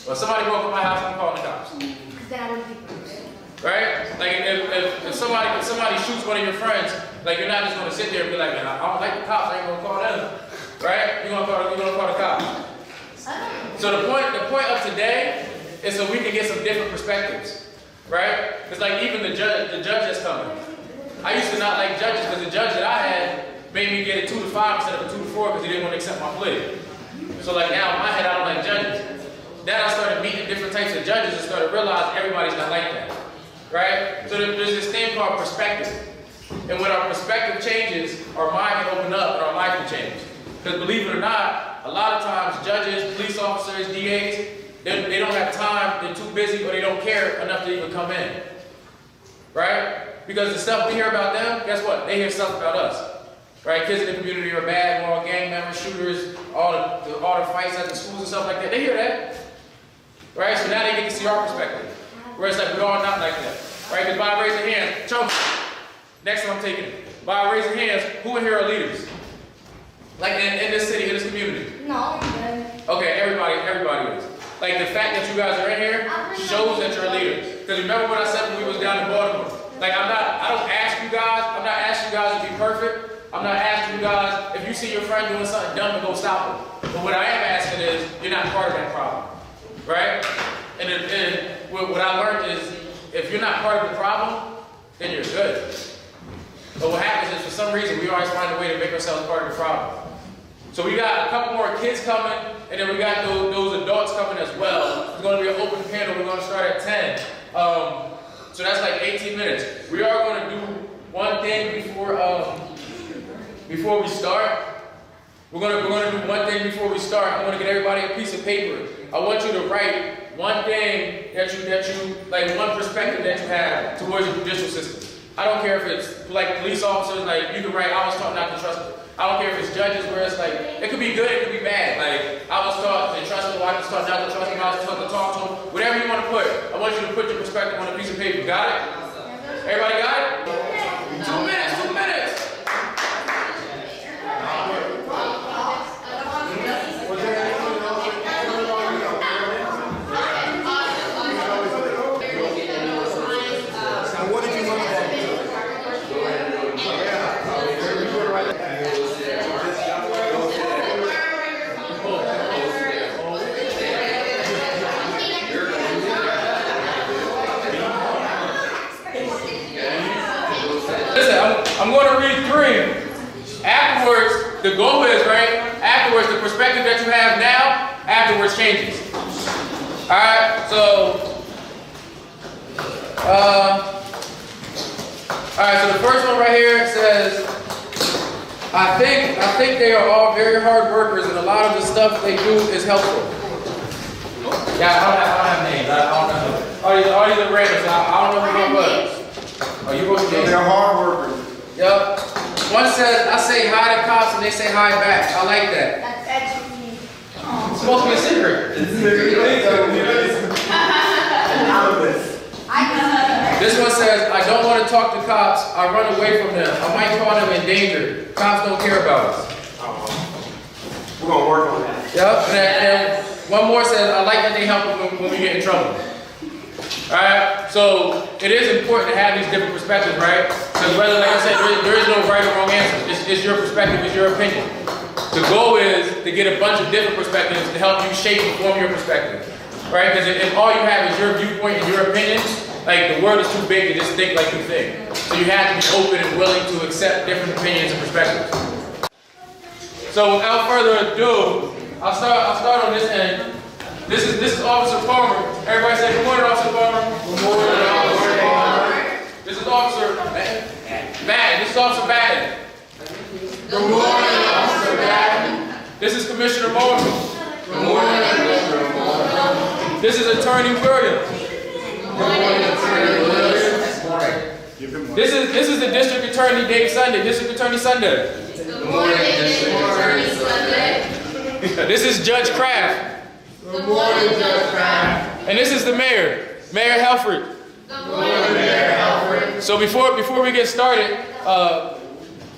Or somebody broke in my house, I'm calling the cops. Right? Like if somebody shoots one of your friends, like you're not just gonna sit there and be like, man, I don't like the cops, I ain't gonna call them. Right? You're gonna call the cops. So the point of today is so we can get some different perspectives. Right? It's like even the judge that's coming. I used to not like judges because the judge that I had made me get a 2 to 5 instead of a 2 to 4 because he didn't want to accept my plea. So like now in my head I don't like judges. Then I started meeting different types of judges and started realizing everybody's not like that. Right? So there's this thing called perspective. And when our perspective changes, our mind can open up and our life can change. Because believe it or not, a lot of times judges, police officers, DAs, they don't have time, they're too busy, or they don't care enough to even come in. Right? Because the stuff we hear about them, guess what? They hear stuff about us. Right? Kids in the community are bad, we're all gang members, shooters, all the fights at the schools and stuff like that. They hear that. Right? So now they get to see our perspective. Where it's like we're all not like that. Right? Because by raising hands, choke. Next one I'm taking it. By raising hands, who in here are leaders? Like in this city, in this community? No. Okay, everybody is. Like the fact that you guys are in here shows that you're a leader. Because remember what I said when we was down in Baltimore? Like I don't ask you guys, I'm not asking you guys to be perfect. I'm not asking you guys, if you see your friend doing something dumb, to go stop them. But what I am asking is, you're not part of that problem. Right? And what I learned is, if you're not part of the problem, then you're good. But what happens is, for some reason, we always find a way to make ourselves part of the problem. So we got a couple more kids coming, and then we got those adults coming as well. It's going to be an open panel. We're going to start at 10. So that's like 18 minutes. We are going to do one thing before we start. We're going to do one thing before we start. I want to get everybody a piece of paper. I want you to write one thing that you like, one perspective that you have towards the judicial system. I don't care if it's like police officers, like you can write, I was taught not to trust them. I don't care if it's judges where it's like, it could be good, it could be bad. Like, I was taught to trust them, I was taught not to trust them, I was taught to talk to them. Whatever you want to put, I want you to put your perspective on a piece of paper. Got it? Everybody got it? 2 minutes, 2 minutes. I'm going to read 3. Afterwards, the goal is, right? Afterwards, the perspective that you have now, afterwards changes. Alright, so the first one right here says, I think they are all very hard workers and a lot of the stuff they do is helpful. Yeah, I don't have names. I don't know. All these are random, so I don't know who it was. Oh, you wrote names? They're hard workers. Yep. One says, I say hi to cops and they say hi back. I like that. That's actually It's supposed to be a secret. This one says, I don't want to talk to cops. I run away from them. I might call them in danger. Cops don't care about us. We're going to work on that. Yep. And one more says, I like that they help when we get in trouble. Alright, so it is important to have these different perspectives, right? Because whether, like I said, there is no right or wrong answer. It's your perspective, it's your opinion. The goal is to get a bunch of different perspectives to help you shape and form your perspective, right? Because if all you have is your viewpoint and your opinion, like the world is too big to just think like you think. So you have to be open and willing to accept different opinions and perspectives. So without further ado, I'll start on this end. This is Officer Palmer. Everybody say good morning, Officer Palmer. Good morning, Officer Palmer. This is Officer Madden. This is Officer Madden. Good morning, Officer Madden. This is Commissioner Morgan. Good morning, Commissioner Morgan. This is Attorney Williams. Good morning, Attorney Williams. This is the District Attorney Dave Sunday. District Attorney Sunday. Good morning, District Attorney Sunday. This is Judge Kraft. Good morning, Judge Kraft. And this is the Mayor, Mayor Halford. Good morning, Mayor Halford. So before we get started,